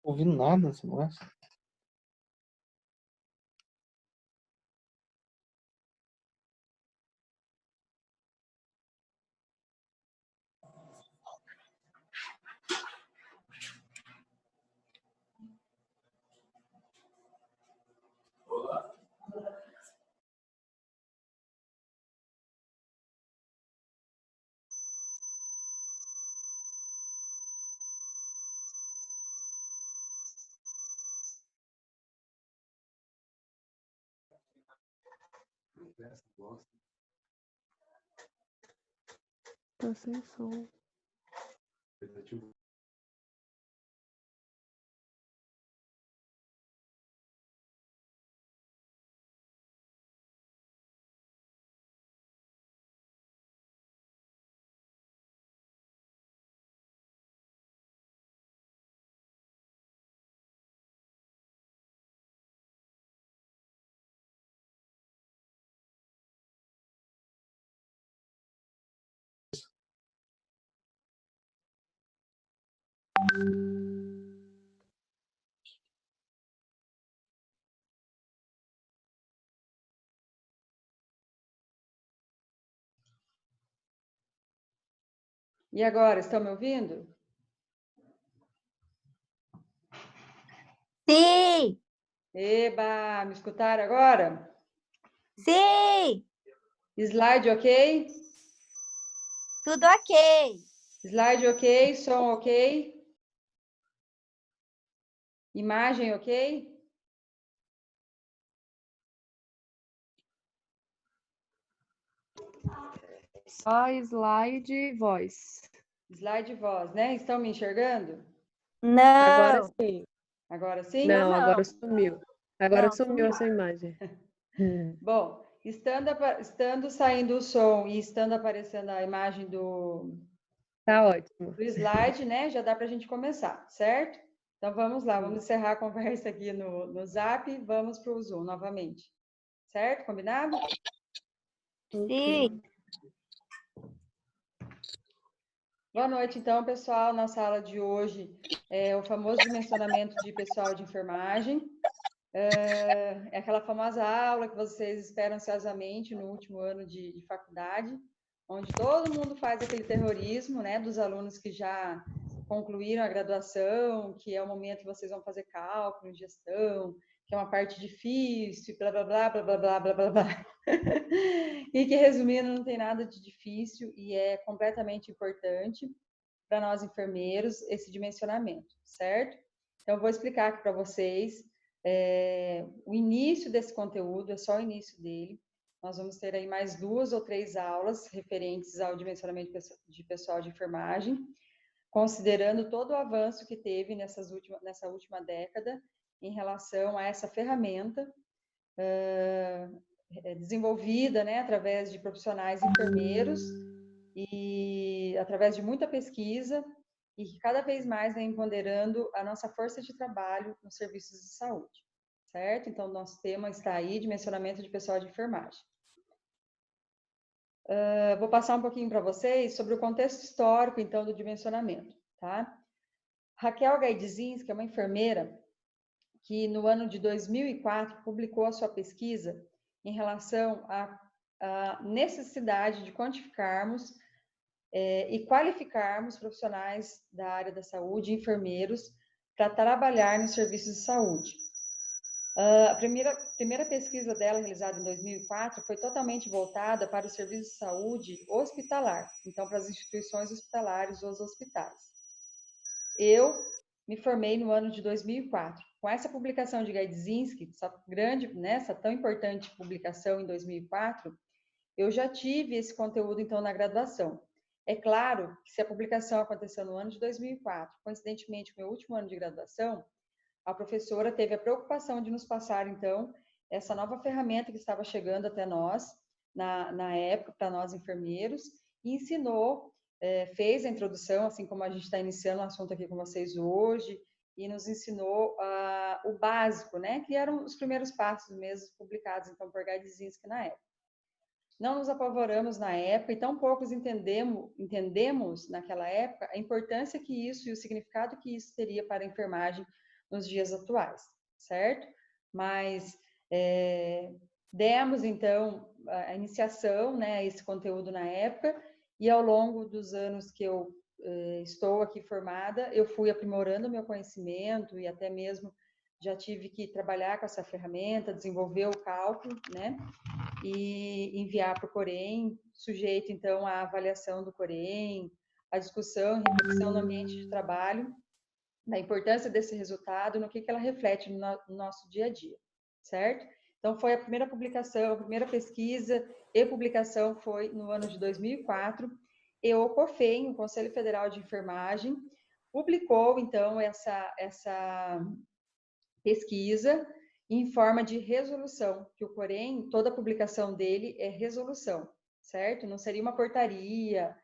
Ouvindo nada esse negócio. Tá sem som. E agora, estão me ouvindo? Sim, Eba, me escutaram agora? sim, Slide ok? tudo ok. Slide ok, som ok? Imagem ok? Só slide e voz. Slide e voz, né? Estão me enxergando? Agora Não, sim. Agora sim? Não, não. agora sumiu. Agora Não, sumiu a sua imagem. Bom, estando saindo o som e estando aparecendo a imagem Tá ótimo. do slide, né? Já dá para a gente começar, certo? Então vamos lá, vamos encerrar a conversa aqui no Zap e vamos para o Zoom novamente. Certo? Combinado? Sim. Boa noite, então, pessoal. Nossa aula de hoje é o famoso dimensionamento de pessoal de enfermagem. É aquela famosa aula que vocês esperam ansiosamente no último ano de faculdade, onde todo mundo faz aquele terrorismo, né, dos alunos que já concluíram a graduação, que é o momento que vocês vão fazer cálculo, gestão, que é uma parte difícil, blá, blá, blá, blá, blá, blá, blá, blá, blá. E que, resumindo, não tem nada de difícil e é completamente importante para nós enfermeiros esse dimensionamento, certo? Então, eu vou explicar aqui para vocês o início desse conteúdo, é só o início dele. Nós vamos ter aí mais 2 ou 3 aulas referentes ao dimensionamento de pessoal de enfermagem, considerando todo o avanço que teve nessa última década em relação a essa ferramenta desenvolvida, né, através de profissionais enfermeiros e através de muita pesquisa e que cada vez mais vem empoderando a nossa força de trabalho nos serviços de saúde, certo? Então, nosso tema está aí, dimensionamento de pessoal de enfermagem. Vou passar um pouquinho para vocês sobre o contexto histórico, então, do dimensionamento, tá? Raquel Gaidzinski, que é uma enfermeira que no ano de 2004 publicou a sua pesquisa em relação à necessidade de quantificarmos e qualificarmos profissionais da área da saúde, enfermeiros, para trabalhar nos serviços de saúde. A primeira pesquisa dela, realizada em 2004, foi totalmente voltada para o serviço de saúde hospitalar, então para as instituições hospitalares, os hospitais. Eu me formei no ano de 2004. Com essa publicação de Gaidzinski, essa tão importante publicação em 2004, eu já tive esse conteúdo, então, na graduação. É claro que se a publicação aconteceu no ano de 2004, coincidentemente com o meu último ano de graduação, a professora teve a preocupação de nos passar, então, essa nova ferramenta que estava chegando até nós, na época, para nós enfermeiros, e ensinou, fez a introdução, assim como a gente está iniciando o assunto aqui com vocês hoje, e nos ensinou o básico, né, que eram os primeiros passos mesmo publicados, então, por Gaidzinski na época. Não nos apavoramos na época e tão poucos entendemos naquela época a importância que isso e o significado que isso teria para a enfermagem nos dias atuais, certo? Mas demos, então, a iniciação, né, a esse conteúdo na época, e ao longo dos anos que eu estou aqui formada, eu fui aprimorando meu conhecimento e até mesmo já tive que trabalhar com essa ferramenta, desenvolver o cálculo, né, e enviar para o Corém, sujeito, então, à avaliação do Corém, a discussão e reflexão no ambiente de trabalho, da importância desse resultado, no que ela reflete no nosso dia a dia, certo? Então, foi a primeira publicação, a primeira pesquisa e publicação foi no ano de 2004, e o COFEM, o Conselho Federal de Enfermagem, publicou, então, essa pesquisa em forma de resolução, que o Corém, toda a publicação dele é resolução, certo? Não seria uma portaria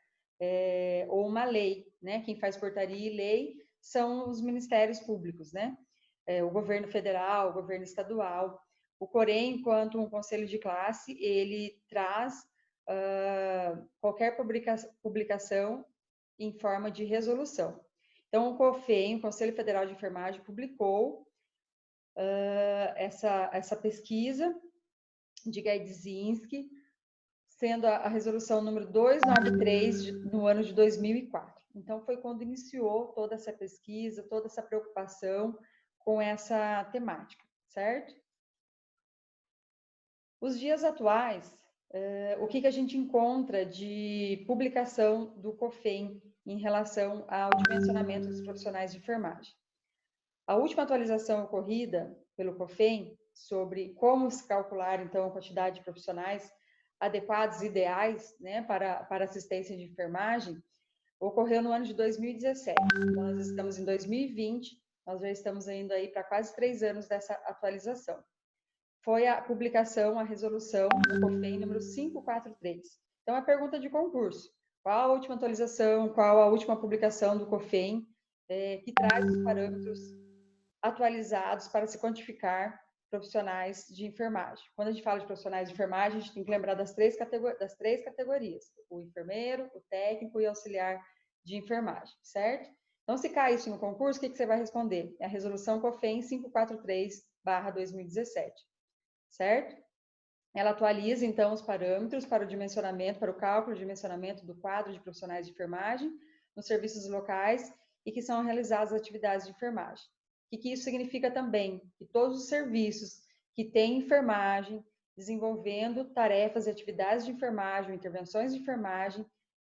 ou uma lei, né? Quem faz portaria e lei são os ministérios públicos, né? O governo federal, o governo estadual. O Corém, enquanto um conselho de classe, ele traz qualquer publicação em forma de resolução. Então, o COFEM, o Conselho Federal de Enfermagem, publicou essa pesquisa de Gaidzinski, sendo a resolução número 293 no ano de 2004. Então, foi quando iniciou toda essa pesquisa, toda essa preocupação com essa temática, certo? Os dias atuais, o que a gente encontra de publicação do COFEM em relação ao dimensionamento dos profissionais de enfermagem? A última atualização ocorrida pelo COFEM sobre como se calcular, então, a quantidade de profissionais adequados, ideais, né, para assistência de enfermagem, ocorreu no ano de 2017. Então, nós estamos em 2020, nós já estamos indo aí para quase 3 anos dessa atualização. Foi a publicação, a resolução do COFEM número 543. Então, a pergunta de concurso: qual a última atualização, qual a última publicação do COFEM que traz os parâmetros atualizados para se quantificar profissionais de enfermagem? Quando a gente fala de profissionais de enfermagem, a gente tem que lembrar das três categorias: o enfermeiro, o técnico e o auxiliar de enfermagem, certo? Então, se cair isso no concurso, o que você vai responder? É a resolução COFEM 543/2017, certo? Ela atualiza, então, os parâmetros para o dimensionamento, para o cálculo de dimensionamento do quadro de profissionais de enfermagem nos serviços locais e que são realizadas atividades de enfermagem. O que isso significa também? Que todos os serviços que têm enfermagem, desenvolvendo tarefas e atividades de enfermagem, intervenções de enfermagem,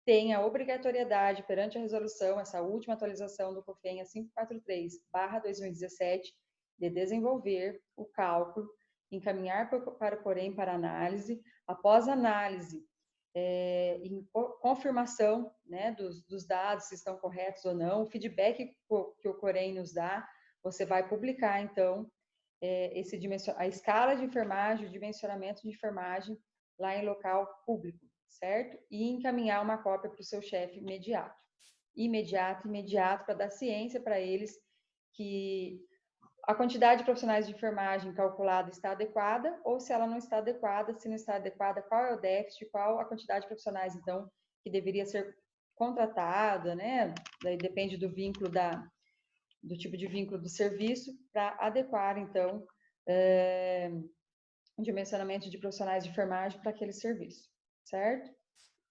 tem a obrigatoriedade perante a resolução, essa última atualização do COFEN, a 543/2017, de desenvolver o cálculo, encaminhar para o COREM para análise, após análise, em confirmação, né, dos dados, se estão corretos ou não, o feedback que o COREM nos dá, você vai publicar, então, a escala de enfermagem, o dimensionamento de enfermagem lá em local público, certo? E encaminhar uma cópia para o seu chefe imediato, para dar ciência para eles que a quantidade de profissionais de enfermagem calculada está adequada, ou se ela não está adequada, se não está adequada, qual é o déficit, qual a quantidade de profissionais, então, que deveria ser contratada, né? Daí depende do vínculo do tipo de vínculo do serviço, para adequar, então, o dimensionamento de profissionais de enfermagem para aquele serviço, certo?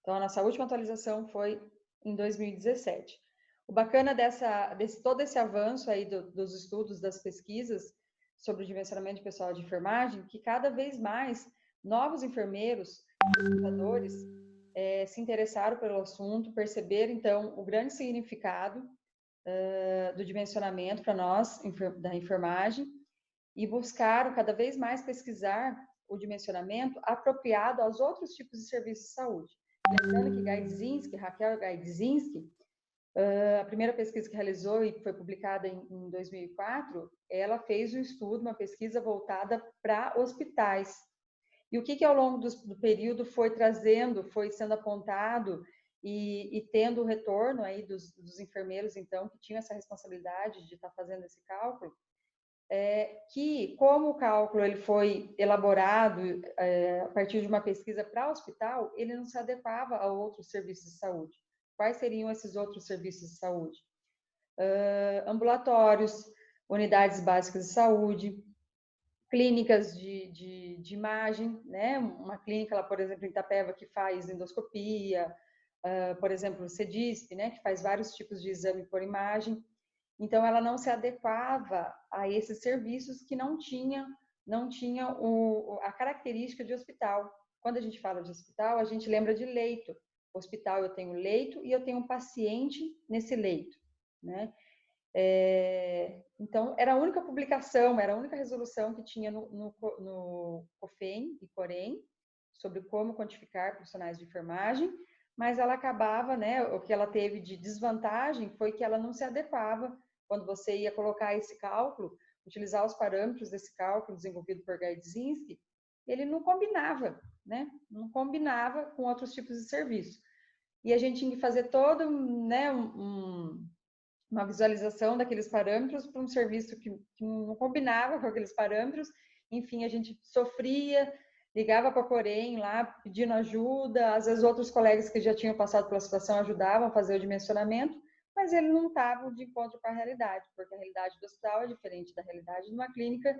Então, a nossa última atualização foi em 2017. O bacana todo esse avanço aí dos estudos, das pesquisas sobre o dimensionamento de pessoal de enfermagem, que cada vez mais novos enfermeiros, pesquisadores, se interessaram pelo assunto, perceberam, então, o grande significado do dimensionamento para nós, da enfermagem, e buscaram cada vez mais pesquisar o dimensionamento apropriado aos outros tipos de serviços de saúde. Lembrando que Raquel Gaidzinski, a primeira pesquisa que realizou e foi publicada em 2004, ela fez um estudo, uma pesquisa voltada para hospitais. E o que ao longo do período foi sendo apontado e tendo o retorno aí dos enfermeiros, então, que tinham essa responsabilidade de estar fazendo esse cálculo, que como o cálculo ele foi elaborado a partir de uma pesquisa para hospital, ele não se adequava a outros serviços de saúde. Quais seriam esses outros serviços de saúde? Ambulatórios, unidades básicas de saúde, clínicas de imagem, né? Uma clínica lá, por exemplo, em Itapeva, que faz endoscopia, por exemplo, o CEDISP, né? Que faz vários tipos de exame por imagem. Então, ela não se adequava a esses serviços que não tinha a característica de hospital. Quando a gente fala de hospital, a gente lembra de leito. Hospital, eu tenho leito e eu tenho um paciente nesse leito, né? Então, era a única publicação, era a única resolução que tinha no COFEN e COREM sobre como quantificar profissionais de enfermagem, mas ela acabava, né, o que ela teve de desvantagem foi que ela não se adequava quando você ia colocar esse cálculo, utilizar os parâmetros desse cálculo desenvolvido por Gaidzinski, ele não combinava, né? Não combinava com outros tipos de serviço. E a gente tinha que fazer todo, né, uma visualização daqueles parâmetros para um serviço que não combinava com aqueles parâmetros. Enfim, a gente sofria, ligava para a COREM lá pedindo ajuda, às vezes outros colegas que já tinham passado pela situação ajudavam a fazer o dimensionamento, mas ele não estava de encontro com a realidade, porque a realidade do hospital é diferente da realidade de uma clínica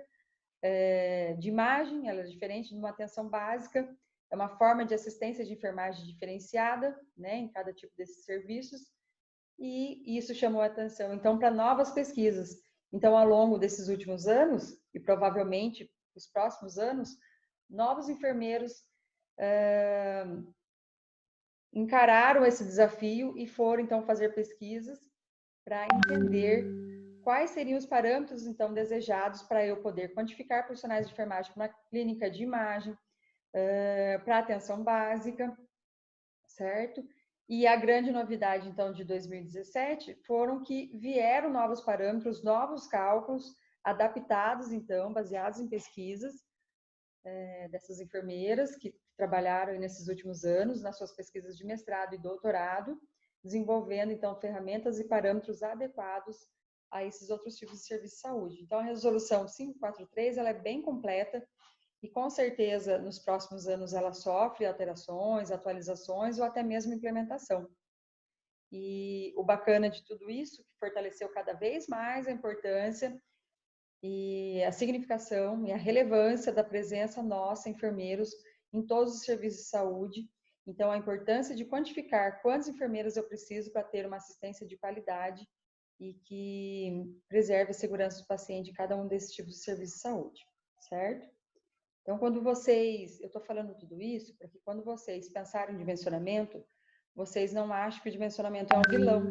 de imagem, ela é diferente de uma atenção básica, é uma forma de assistência de enfermagem diferenciada, né, em cada tipo desses serviços, e isso chamou a atenção, então, para novas pesquisas. Então, ao longo desses últimos anos, e provavelmente os próximos anos, novos enfermeiros encararam esse desafio e foram, então, fazer pesquisas para entender quais seriam os parâmetros, então, desejados para eu poder quantificar profissionais de enfermagem para uma clínica de imagem, para atenção básica, certo? E a grande novidade, então, de 2017 foram que vieram novos parâmetros, novos cálculos, adaptados, então, baseados em pesquisas dessas enfermeiras que trabalharam nesses últimos anos, nas suas pesquisas de mestrado e doutorado, desenvolvendo, então, ferramentas e parâmetros adequados a esses outros tipos de serviço de saúde. Então, a resolução 543, ela é bem completa e, com certeza, nos próximos anos ela sofre alterações, atualizações ou até mesmo implementação. E o bacana de tudo isso, que fortaleceu cada vez mais a importância e a significação e a relevância da presença nossa, enfermeiros, em todos os serviços de saúde. Então, a importância de quantificar quantos enfermeiros eu preciso para ter uma assistência de qualidade e que preserve a segurança do paciente em cada um desses tipos de serviço de saúde, certo? Então, eu estou falando tudo isso para que quando vocês pensarem em dimensionamento, vocês não achem que o dimensionamento é um vilão,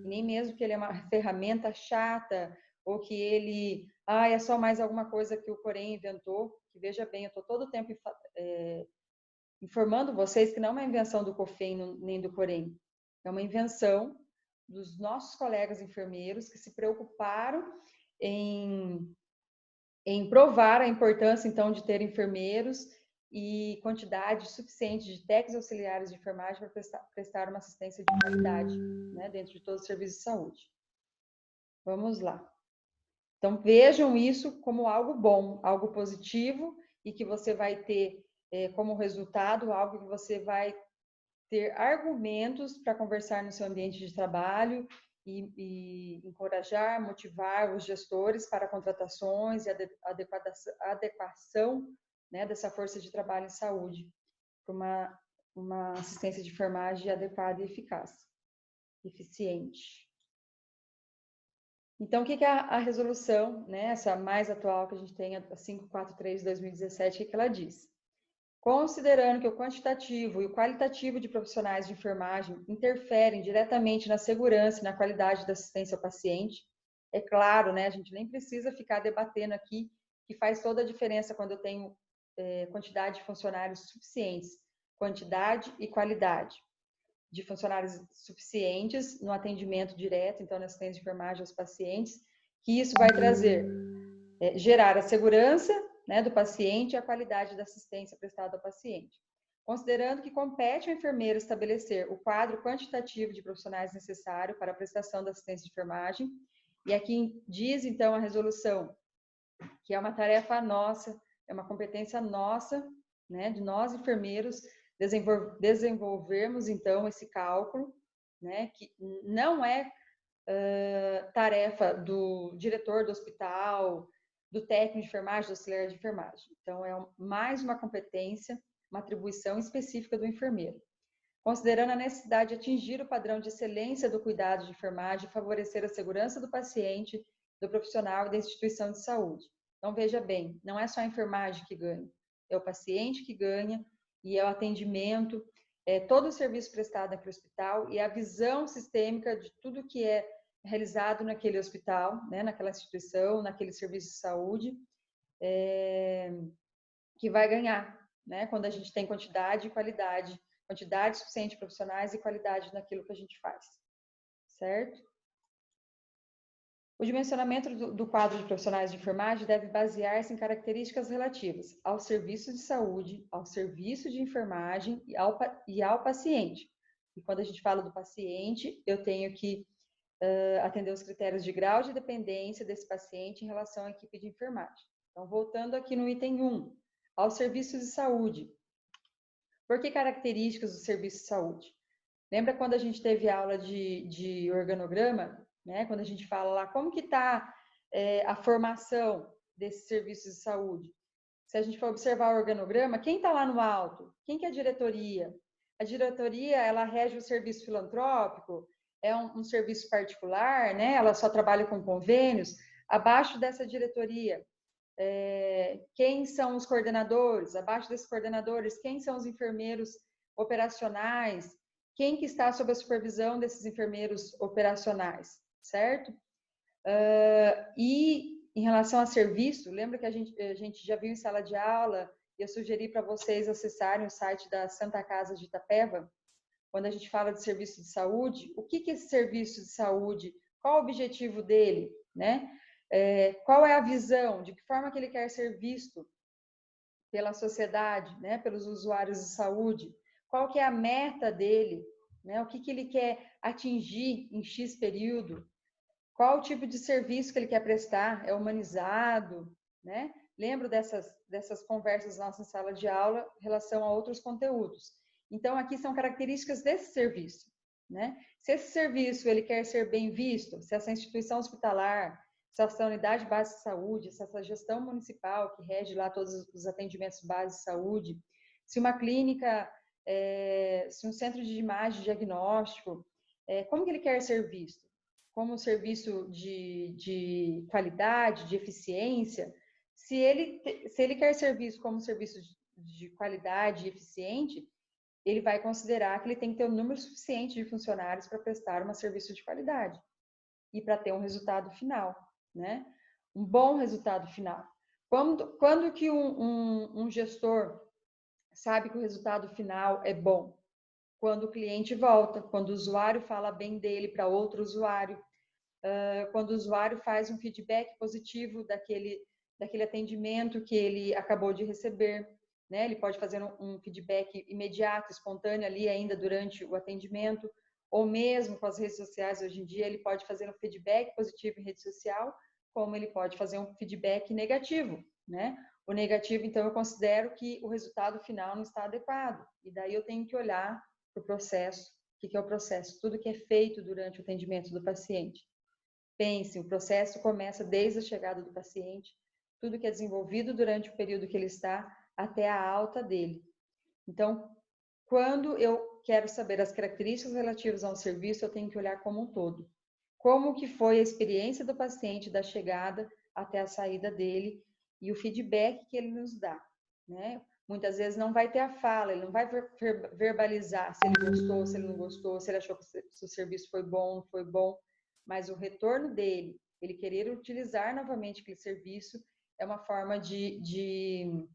e nem mesmo que ele é uma ferramenta chata, ou que ele, é só mais alguma coisa que o Corém inventou, que veja bem, eu estou todo o tempo informando vocês que não é uma invenção do COFEM nem do Corém, é uma invenção dos nossos colegas enfermeiros que se preocuparam em provar a importância, então, de ter enfermeiros e quantidade suficiente de técnicos auxiliares de enfermagem para prestar uma assistência de qualidade, né, dentro de todo o serviço de saúde. Vamos lá. Então, vejam isso como algo bom, algo positivo, e que você vai ter como resultado algo que você vai ter argumentos para conversar no seu ambiente de trabalho e encorajar, motivar os gestores para contratações e adequação, né, dessa força de trabalho em saúde para uma assistência de enfermagem adequada e eficaz, eficiente. Então, o que é a resolução, né, essa mais atual que a gente tem, a 543 de 2017, o que ela diz? Considerando que o quantitativo e o qualitativo de profissionais de enfermagem interferem diretamente na segurança e na qualidade da assistência ao paciente, é claro, né, a gente nem precisa ficar debatendo aqui que faz toda a diferença quando eu tenho quantidade de funcionários suficientes, quantidade e qualidade de funcionários suficientes no atendimento direto, então na assistência de enfermagem aos pacientes, que isso vai trazer, gerar a segurança, né, do paciente e a qualidade da assistência prestada ao paciente. Considerando que compete ao enfermeiro estabelecer o quadro quantitativo de profissionais necessário para a prestação da assistência de enfermagem, e aqui diz, então, a resolução, que é uma tarefa nossa, é uma competência nossa, né, de nós enfermeiros, desenvolvermos, então, esse cálculo, né, que não é tarefa do diretor do hospital, do técnico de enfermagem, do auxiliar de enfermagem. Então, é mais uma competência, uma atribuição específica do enfermeiro. Considerando a necessidade de atingir o padrão de excelência do cuidado de enfermagem e favorecer a segurança do paciente, do profissional e da instituição de saúde. Então, veja bem, não é só a enfermagem que ganha, é o paciente que ganha, e é o atendimento, é todo o serviço prestado naquele hospital e a visão sistêmica de tudo que é realizado naquele hospital, né, naquela instituição, naquele serviço de saúde, que vai ganhar, né, quando a gente tem quantidade e qualidade, quantidade suficiente de profissionais e qualidade naquilo que a gente faz, certo? O dimensionamento do quadro de profissionais de enfermagem deve basear-se em características relativas ao serviço de saúde, ao serviço de enfermagem e ao paciente. E quando a gente fala do paciente, eu tenho que atender os critérios de grau de dependência desse paciente em relação à equipe de enfermagem. Então, voltando aqui no item 1, aos serviços de saúde. Por que características do serviço de saúde? Lembra quando a gente teve aula de organograma, né? Quando a gente fala lá como que está a formação desses serviços de saúde? Se a gente for observar o organograma, quem está lá no alto? Quem que é a diretoria? A diretoria, ela rege o serviço filantrópico, é um serviço particular, né? Ela só trabalha com convênios. Abaixo dessa diretoria, quem são os coordenadores? Abaixo desses coordenadores, quem são os enfermeiros operacionais? Quem que está sob a supervisão desses enfermeiros operacionais, certo? E em relação a serviço, lembra que a gente já viu em sala de aula, e eu sugeri para vocês acessarem o site da Santa Casa de Itapeva, quando a gente fala de serviço de saúde, o que é esse serviço de saúde? Qual o objetivo dele, né? Qual é a visão? De que forma que ele quer ser visto pela sociedade, né? Pelos usuários de saúde? Qual que é a meta dele? Né? O que ele quer atingir em X período? Qual o tipo de serviço que ele quer prestar? É humanizado? Né? Lembro dessas conversas na nossa sala de aula em relação a outros conteúdos. Então, aqui são características desse serviço. Né? Se esse serviço ele quer ser bem visto, se essa instituição hospitalar, se essa unidade básica de saúde, se essa gestão municipal que rege lá todos os atendimentos básicos de saúde, se uma clínica, se um centro de imagem diagnóstico, como que ele quer ser visto? Como um serviço de qualidade, de eficiência? Se ele quer ser visto como um serviço de qualidade e eficiente, ele vai considerar que ele tem que ter um número suficiente de funcionários para prestar um serviço de qualidade e para ter um resultado final, né? Um bom resultado final. Quando que um gestor sabe que o resultado final é bom? Quando o cliente volta, quando o usuário fala bem dele para outro usuário, quando o usuário faz um feedback positivo daquele atendimento que ele acabou de receber, né? Ele pode fazer um feedback imediato, espontâneo ali ainda durante o atendimento, ou mesmo com as redes sociais hoje em dia, ele pode fazer um feedback positivo em rede social, como ele pode fazer um feedback negativo, né? O negativo, então, eu considero que o resultado final não está adequado, e daí eu tenho que olhar para o processo. O que é o processo? Tudo que é feito durante o atendimento do paciente. Pense, o processo começa desde a chegada do paciente, tudo que é desenvolvido durante o período que ele está, até a alta dele. Então, quando eu quero saber as características relativas a um serviço, eu tenho que olhar como um todo. Como que foi a experiência do paciente da chegada até a saída dele e o feedback que ele nos dá, né? Muitas vezes não vai ter a fala, ele não vai verbalizar se ele gostou, se ele não gostou, se ele achou que o serviço foi bom, não foi bom, mas o retorno dele, ele querer utilizar novamente aquele serviço, é uma forma de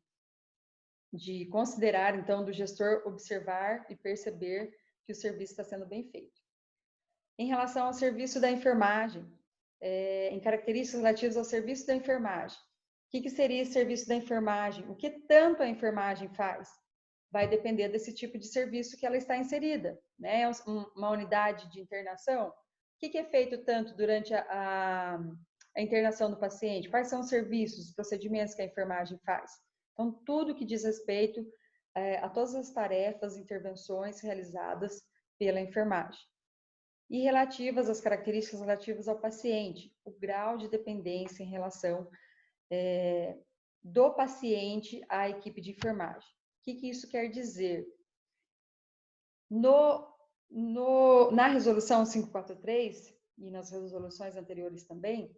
considerar, então, do gestor observar e perceber que o serviço está sendo bem feito. Em relação ao serviço da enfermagem, em características relativas ao serviço da enfermagem, o que seria esse serviço da enfermagem? O que tanto a enfermagem faz? Vai depender desse tipo de serviço que ela está inserida, né? Uma unidade de internação, o que é feito tanto durante a internação do paciente? Quais são os serviços, os procedimentos que a enfermagem faz? Então, tudo que diz respeito a todas as tarefas, intervenções realizadas pela enfermagem. E relativas às características relativas ao paciente, o grau de dependência em relação do paciente à equipe de enfermagem. O que isso quer dizer? Na resolução 543, e nas resoluções anteriores também,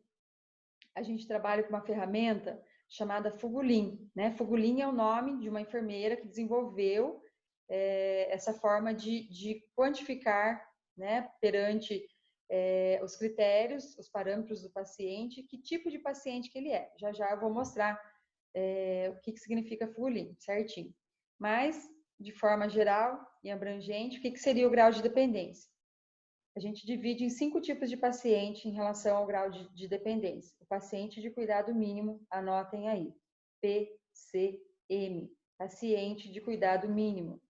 a gente trabalha com uma ferramenta chamada Fugulin, né? Fugulin é o nome de uma enfermeira que desenvolveu essa forma de quantificar, né, perante os critérios, os parâmetros do paciente, que tipo de paciente que ele é. Já já eu vou mostrar o que significa Fugulin, certinho. Mas, de forma geral e abrangente, o que seria o grau de dependência? A gente divide em 5 tipos de paciente em relação ao grau de dependência. O paciente de cuidado mínimo, anotem aí, PCM, paciente de cuidado mínimo.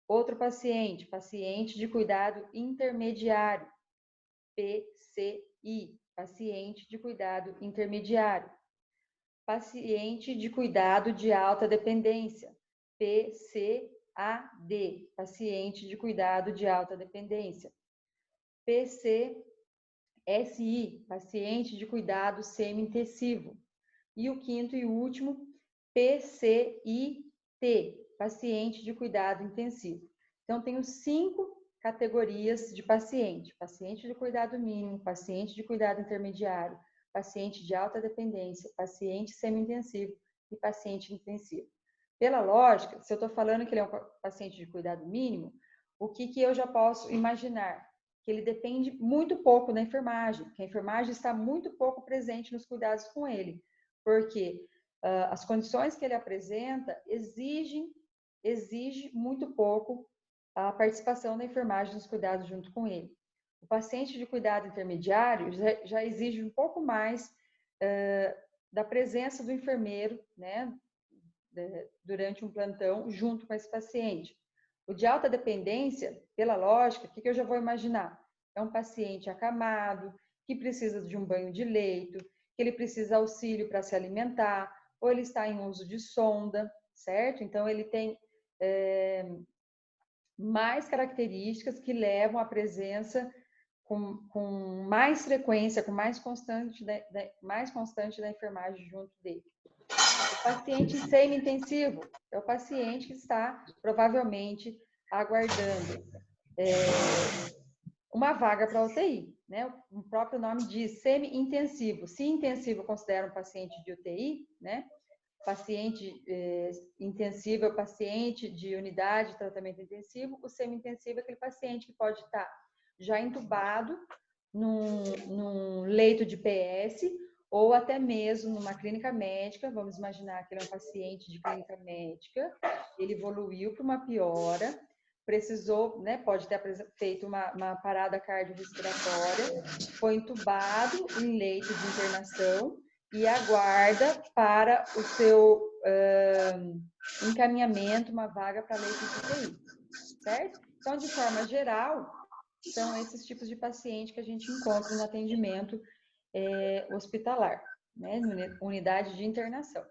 Outro paciente, paciente de cuidado intermediário, PCI, paciente de cuidado intermediário. Paciente de cuidado de alta dependência, PCAD, paciente de cuidado de alta dependência. PCSI, paciente de cuidado semi-intensivo. E o quinto e último, PCIT, paciente de cuidado intensivo. Então, tenho 5 categorias de paciente: paciente de cuidado mínimo, paciente de cuidado intermediário, paciente de alta dependência, paciente semi-intensivo e paciente intensivo. Pela lógica, se eu estou falando que ele é um paciente de cuidado mínimo, o que eu já posso imaginar? Que ele depende muito pouco da enfermagem, que a enfermagem está muito pouco presente nos cuidados com ele, porque as condições que ele apresenta exige muito pouco a participação da enfermagem nos cuidados junto com ele. O paciente de cuidado intermediário já exige um pouco mais da presença do enfermeiro, né, durante um plantão junto com esse paciente. O de alta dependência, pela lógica, o que eu já vou imaginar? É um paciente acamado, que precisa de um banho de leito, que ele precisa de auxílio para se alimentar, ou ele está em uso de sonda, certo? Então, ele tem mais características que levam à presença com mais frequência, com mais constante da enfermagem junto dele. O paciente semi-intensivo é o paciente que está provavelmente aguardando uma vaga para UTI, né? O próprio nome diz semi-intensivo. Se intensivo considera um paciente de UTI, né? paciente intensivo é o paciente de unidade de tratamento intensivo, o semi-intensivo é aquele paciente que pode estar já entubado num leito de PS ou até mesmo numa clínica médica. Vamos imaginar que ele é um paciente de clínica médica, ele evoluiu para uma piora, precisou, né, pode ter feito uma parada cardiorrespiratória, foi entubado em leito de internação e aguarda para o seu encaminhamento, uma vaga para leito de UTI, certo? Então, de forma geral, são esses tipos de paciente que a gente encontra no atendimento hospitalar, né, unidade de internação.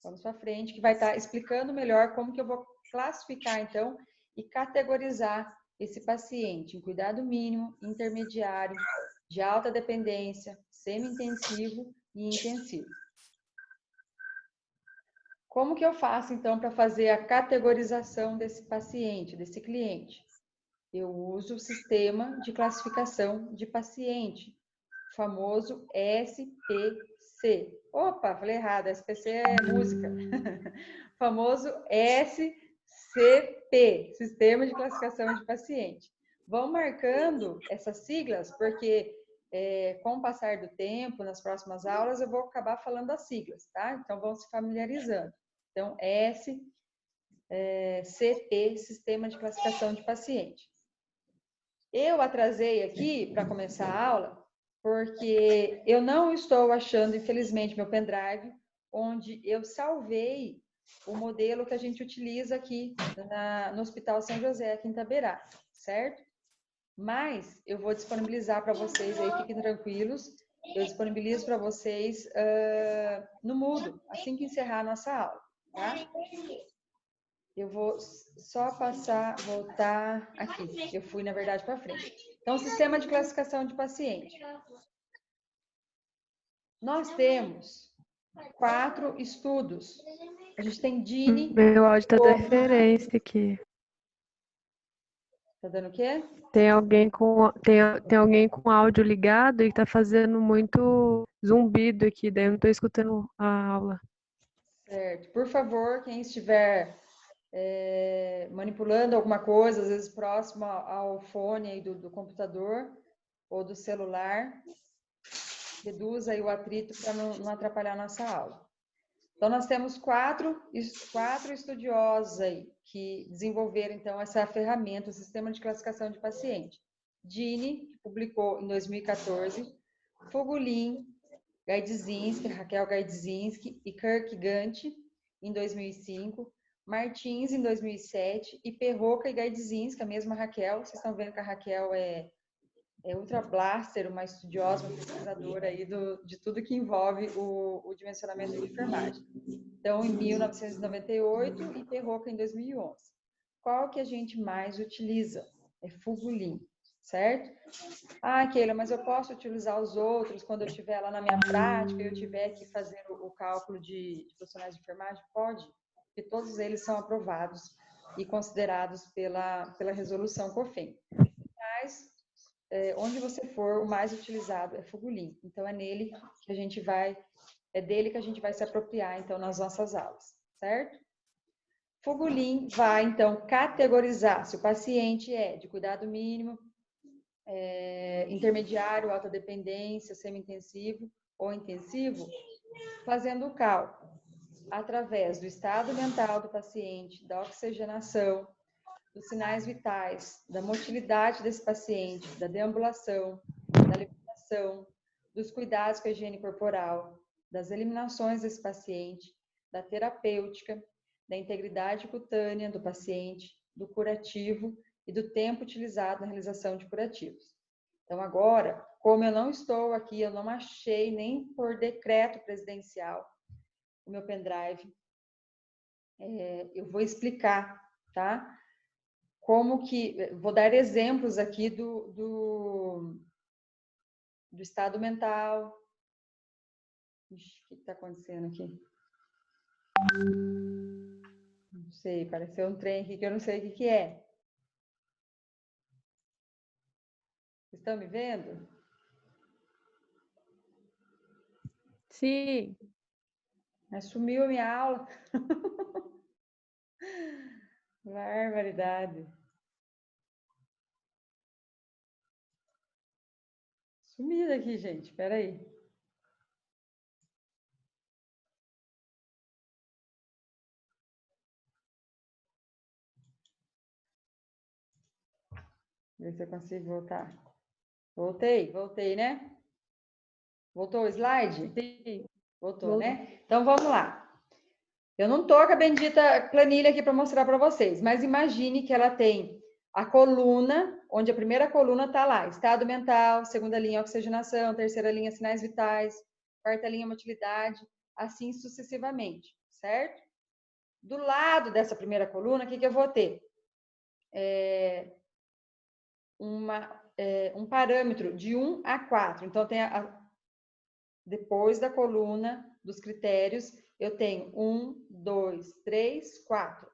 Vamos para frente, que vai estar explicando melhor como que eu vou classificar, então, e categorizar esse paciente em cuidado mínimo, intermediário, de alta dependência, semi-intensivo e intensivo. Como que eu faço, então, para fazer a categorização desse paciente, desse cliente? Eu uso o sistema de classificação de paciente, o famoso SPC. Opa, falei errado, SPC é música. O famoso SCP, Sistema de Classificação de Paciente. Vão marcando essas siglas, porque com o passar do tempo, nas próximas aulas, eu vou acabar falando as siglas, tá? Então, vão se familiarizando. Então, SCP, Sistema de Classificação de Paciente. Eu atrasei aqui para começar a aula, porque eu não estou achando, infelizmente, meu pendrive, onde eu salvei o modelo que a gente utiliza aqui no Hospital São José, aqui em Itaberá, certo? Mas eu vou disponibilizar para vocês aí, fiquem tranquilos, eu disponibilizo para vocês no Moodle, assim que encerrar a nossa aula, tá? Eu vou só voltar aqui. Eu fui, na verdade, para frente. Então, sistema de classificação de paciente. Nós temos 4 estudos. A gente tem DINI. Meu áudio tá dando referência aqui. Tá dando o quê? Tem alguém com áudio ligado e tá fazendo muito zumbido aqui, daí eu não tô escutando a aula. Certo. Por favor, quem estiver manipulando alguma coisa, às vezes próximo ao fone aí do computador ou do celular, reduza aí o atrito para não atrapalhar a nossa aula. Então, nós temos 4 estudiosos aí que desenvolveram, então, essa ferramenta, o Sistema de Classificação de Paciente. DINI, que publicou em 2014, Fugulin, Gaidzinski, Raquel Gaidzinski e Kirk Gantt, em 2005, Martins, em 2007, e Perroca e Gaidzinski, a mesma Raquel. Vocês estão vendo que a Raquel é Ultra Blaster, uma estudiosa, uma pesquisadora aí de tudo que envolve o dimensionamento de enfermagem. Então, em 1998 e Perroca em 2011. Qual que a gente mais utiliza? É Fugulin, certo? Ah, Keila, mas eu posso utilizar os outros quando eu estiver lá na minha prática e eu tiver que fazer o cálculo de profissionais de enfermagem? Pode, porque todos eles são aprovados e considerados pela resolução COFEM. Mas, onde você for, o mais utilizado é Fugulin. Então, é dele que a gente vai se apropriar, então, nas nossas aulas, certo? Fugulin vai, então, categorizar se o paciente é de cuidado mínimo, intermediário, alta dependência, semi-intensivo ou intensivo, fazendo o cálculo através do estado mental do paciente, da oxigenação, dos sinais vitais, da motilidade desse paciente, da deambulação, da alimentação, dos cuidados com a higiene corporal, das eliminações desse paciente, da terapêutica, da integridade cutânea do paciente, do curativo e do tempo utilizado na realização de curativos. Então, agora, como eu não estou aqui, eu não achei nem por decreto presidencial o meu pendrive, eu vou explicar, tá? Como que... Vou dar exemplos aqui do estado mental. Ixi, o que está acontecendo aqui? Não sei, apareceu um trem aqui que eu não sei o que é. Vocês estão me vendo? Sim. Mas sumiu a minha aula. Barbaridade. Sumiu daqui, gente. Espera aí. Ver se eu consigo voltar. Voltei, né? Voltou o slide? Sim. Voltou, Voltou. né? Então, vamos lá. Eu não tô com a bendita planilha aqui para mostrar para vocês, mas imagine que ela tem a coluna, onde a primeira coluna está lá, estado mental, segunda linha, oxigenação, terceira linha, sinais vitais, quarta linha, motilidade, assim sucessivamente, certo? Do lado dessa primeira coluna, o que eu vou ter? Um parâmetro de 1 a 4. Então, tem depois da coluna dos critérios, eu tenho 1, 2, 3, 4.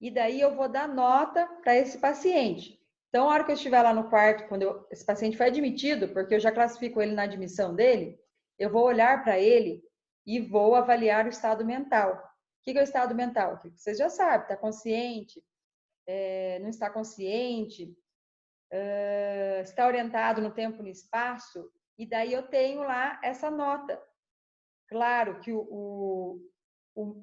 E daí eu vou dar nota para esse paciente. Então, a hora que eu estiver lá no quarto, quando esse paciente foi admitido, porque eu já classifico ele na admissão dele, eu vou olhar para ele e vou avaliar o estado mental. O que é o estado mental? Vocês já sabem, está consciente, não está consciente, está orientado no tempo e no espaço, e daí eu tenho lá essa nota. Claro que o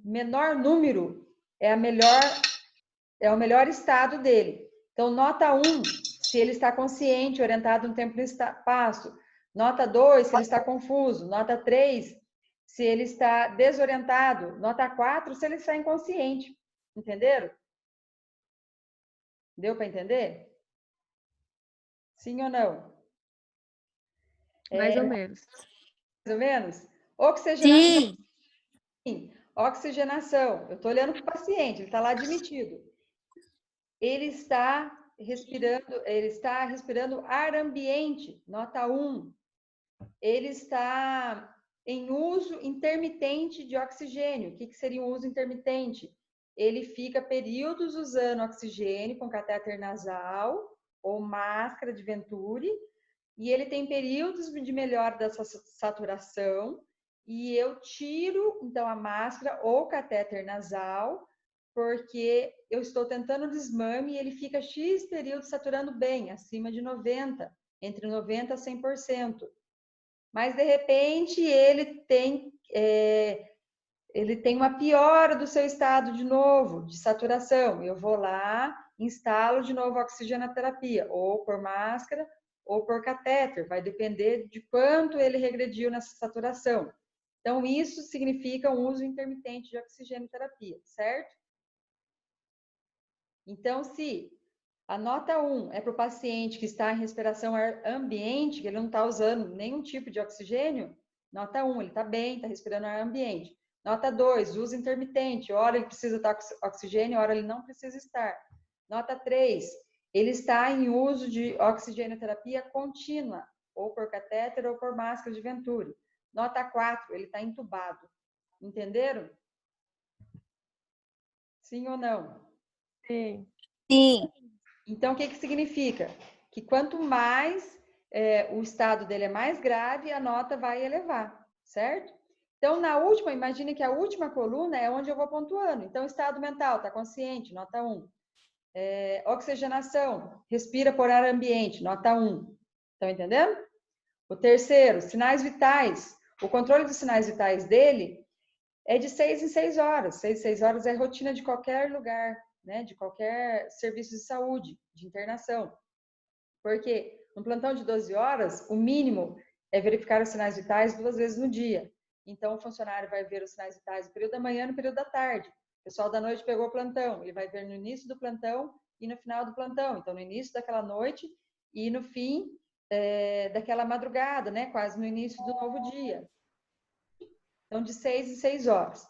menor número é o melhor estado dele. Então, nota 1, se ele está consciente, orientado no tempo e no espaço. Nota 2, se ele está confuso. Nota 3, se ele está desorientado. Nota 4, se ele está inconsciente. Entenderam? Deu para entender? Sim ou não? Mais ou menos. Mais ou menos? Oxigenação. Sim. Oxigenação. Eu estou olhando para o paciente, ele está lá admitido. Ele está respirando ar ambiente, nota 1. Ele está em uso intermitente de oxigênio. O que seria um uso intermitente? Ele fica períodos usando oxigênio com catéter nasal ou máscara de Venturi, e ele tem períodos de melhora dessa saturação, e eu tiro, então, a máscara ou catéter nasal, porque eu estou tentando desmame e ele fica X período saturando bem, acima de 90%, entre 90% a 100%. Mas, de repente, ele tem uma piora do seu estado de novo, de saturação. Eu vou lá, instalo de novo a oxigenoterapia, ou por máscara, ou por catéter. Vai depender de quanto ele regrediu nessa saturação. Então, isso significa um uso intermitente de oxigenoterapia, certo? Então, se a nota 1 é para o paciente que está em respiração ambiente, que ele não está usando nenhum tipo de oxigênio, nota 1, ele está bem, está respirando ar ambiente. Nota 2, uso intermitente, hora ele precisa estar com oxigênio, hora ele não precisa estar. Nota 3, ele está em uso de oxigenoterapia contínua, ou por catéter ou por máscara de Venturi. Nota 4, ele está entubado. Entenderam? Sim ou não? Sim. Sim. Então, o que significa? Que quanto mais o estado dele é mais grave, a nota vai elevar, certo? Então, na última, imagine que a última coluna é onde eu vou pontuando. Então, estado mental, está consciente, nota 1. Oxigenação, respira por ar ambiente, nota 1. Estão entendendo? O terceiro, sinais vitais. O controle dos sinais vitais dele é de 6 em 6 horas. 6 em 6 horas é rotina de qualquer lugar, né? De qualquer serviço de saúde, de internação. Porque no plantão de 12 horas, o mínimo é verificar os sinais vitais 2 vezes no dia. Então, o funcionário vai ver os sinais vitais no período da manhã e no período da tarde. O pessoal da noite pegou o plantão, ele vai ver no início do plantão e no final do plantão. Então, no início daquela noite e no fim daquela madrugada, né? Quase no início do novo dia. Então, de 6 em 6 horas.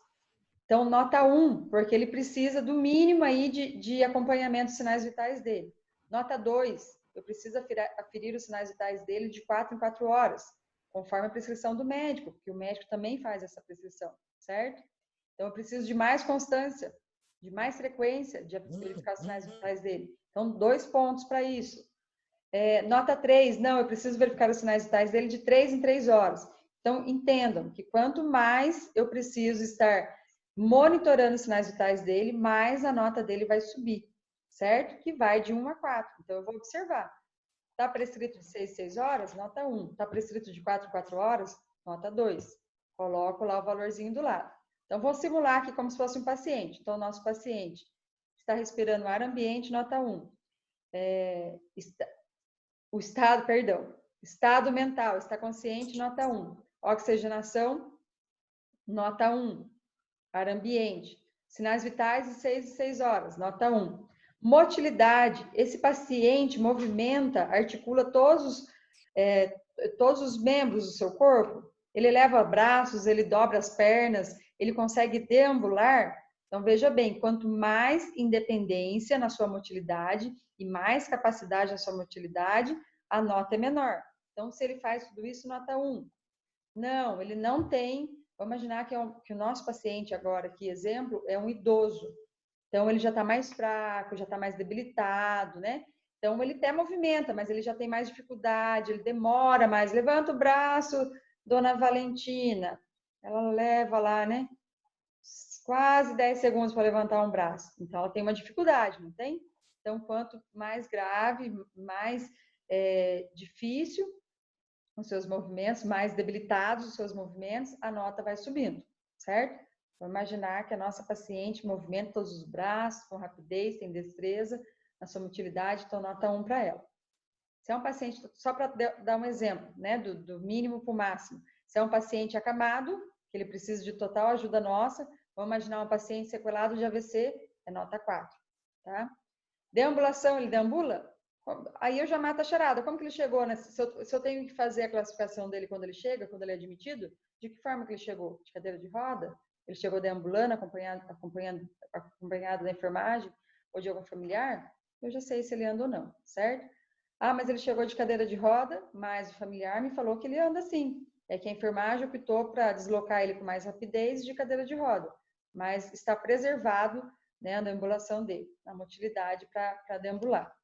Então, nota 1, porque ele precisa do mínimo aí de acompanhamento dos sinais vitais dele. Nota 2, eu preciso aferir os sinais vitais dele de 4 em 4 horas, conforme a prescrição do médico, porque o médico também faz essa prescrição, certo? Então, eu preciso de mais constância, de mais frequência de verificar os sinais vitais dele. Então, 2 pontos para isso. Nota 3, não, eu preciso verificar os sinais vitais dele de 3 em 3 horas. Então, entendam que quanto mais eu preciso estar monitorando os sinais vitais dele, mais a nota dele vai subir, certo? Que vai de 1 a 4. Então, eu vou observar. Está prescrito de 6 em 6 horas? Nota 1. Está prescrito de 4 em 4 horas? Nota 2. Coloco lá o valorzinho do lado. Então, vou simular aqui como se fosse um paciente. Então, o nosso paciente está respirando ar ambiente, nota 1. Estado mental, está consciente, nota 1. Oxigenação, nota 1. Ar ambiente. Sinais vitais de 6 em 6 horas, nota 1. Motilidade, esse paciente movimenta, articula todos os membros do seu corpo. Ele leva braços, ele dobra as pernas, ele consegue deambular. Então, veja bem, quanto mais independência na sua motilidade e mais capacidade na sua motilidade, a nota é menor. Então, se ele faz tudo isso, nota 1. Não, ele não tem. Vamos imaginar que o nosso paciente agora, aqui, exemplo, é um idoso. Então, ele já está mais fraco, já está mais debilitado, né? Então, ele até movimenta, mas ele já tem mais dificuldade, ele demora mais. Levanta o braço, dona Valentina. Ela leva lá, né? Quase 10 segundos para levantar um braço. Então, ela tem uma dificuldade, não tem? Então, quanto mais grave, mais difícil os seus movimentos, mais debilitados os seus movimentos, a nota vai subindo, certo? Vamos imaginar que a nossa paciente movimenta todos os braços com rapidez, tem destreza, na sua motilidade, então nota 1 para ela. Se é um paciente, só para dar um exemplo, né, do mínimo para o máximo, se é um paciente acamado, que ele precisa de total ajuda nossa, vamos imaginar um paciente sequelado de AVC, é nota 4, tá? Deambulação, ele deambula? Aí eu já mato a charada. Como que ele chegou? Né? Se eu tenho que fazer a classificação dele quando ele chega, quando ele é admitido, de que forma que ele chegou? De cadeira de roda? Ele chegou deambulando, acompanhado da enfermagem ou de algum familiar? Eu já sei se ele anda ou não, certo? Ah, mas ele chegou de cadeira de roda, mas o familiar me falou que ele anda sim. É que a enfermagem optou para deslocar ele com mais rapidez de cadeira de roda, mas está preservado, né, a deambulação dele, a motilidade para deambular.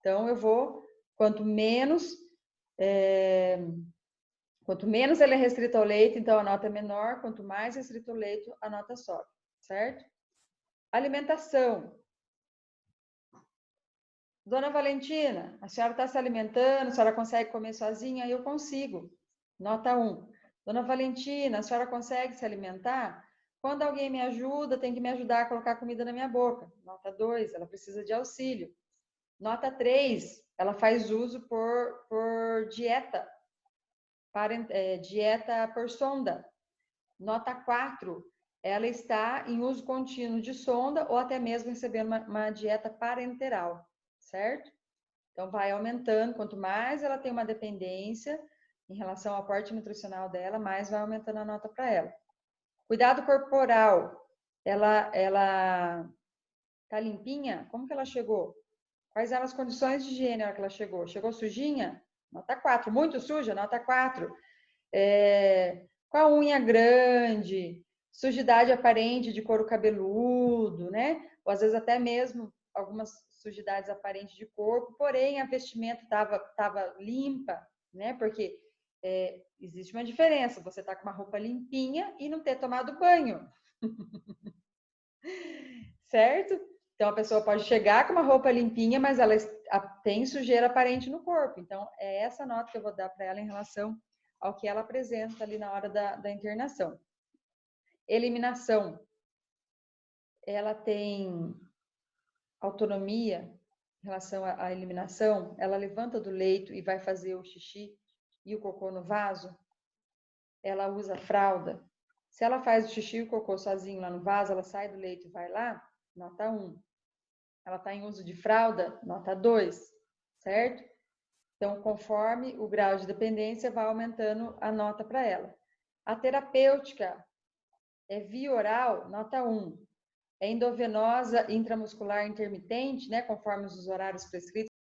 Então, eu vou, quanto menos ele é restrito ao leito, então a nota é menor, quanto mais restrito ao leito, a nota sobe, certo? Alimentação. Dona Valentina, a senhora está se alimentando, a senhora consegue comer sozinha? Eu consigo. Nota 1. Dona Valentina, a senhora consegue se alimentar? Quando alguém me ajuda, tem que me ajudar a colocar comida na minha boca. Nota 2, ela precisa de auxílio. Nota 3, ela faz uso por dieta, dieta por sonda. Nota 4, ela está em uso contínuo de sonda ou até mesmo recebendo uma dieta parenteral, certo? Então, vai aumentando. Quanto mais ela tem uma dependência em relação ao aporte nutricional dela, mais vai aumentando a nota para ela. Cuidado corporal. Ela tá limpinha? Como que ela chegou? Quais eram as condições de higiene na hora que ela chegou? Chegou sujinha? Nota 4. Muito suja? Nota 4. Com a unha grande, sujidade aparente de couro cabeludo, né? Ou às vezes até mesmo algumas sujidades aparentes de corpo, porém a vestimenta estava limpa, né? Porque existe uma diferença, você tá com uma roupa limpinha e não ter tomado banho. Certo? Então, a pessoa pode chegar com uma roupa limpinha, mas ela tem sujeira aparente no corpo. Então, é essa nota que eu vou dar para ela em relação ao que ela apresenta ali na hora da internação. Eliminação. Ela tem autonomia em relação à eliminação? Ela levanta do leito e vai fazer o xixi e o cocô no vaso? Ela usa fralda? Se ela faz o xixi e o cocô sozinho lá no vaso, ela sai do leito e vai lá? Nota 1. Ela está em uso de fralda? Nota 2, certo? Então, conforme o grau de dependência, vai aumentando a nota para ela. A terapêutica é via oral? Nota 1. É endovenosa intramuscular intermitente, né? Conforme os horários prescritos.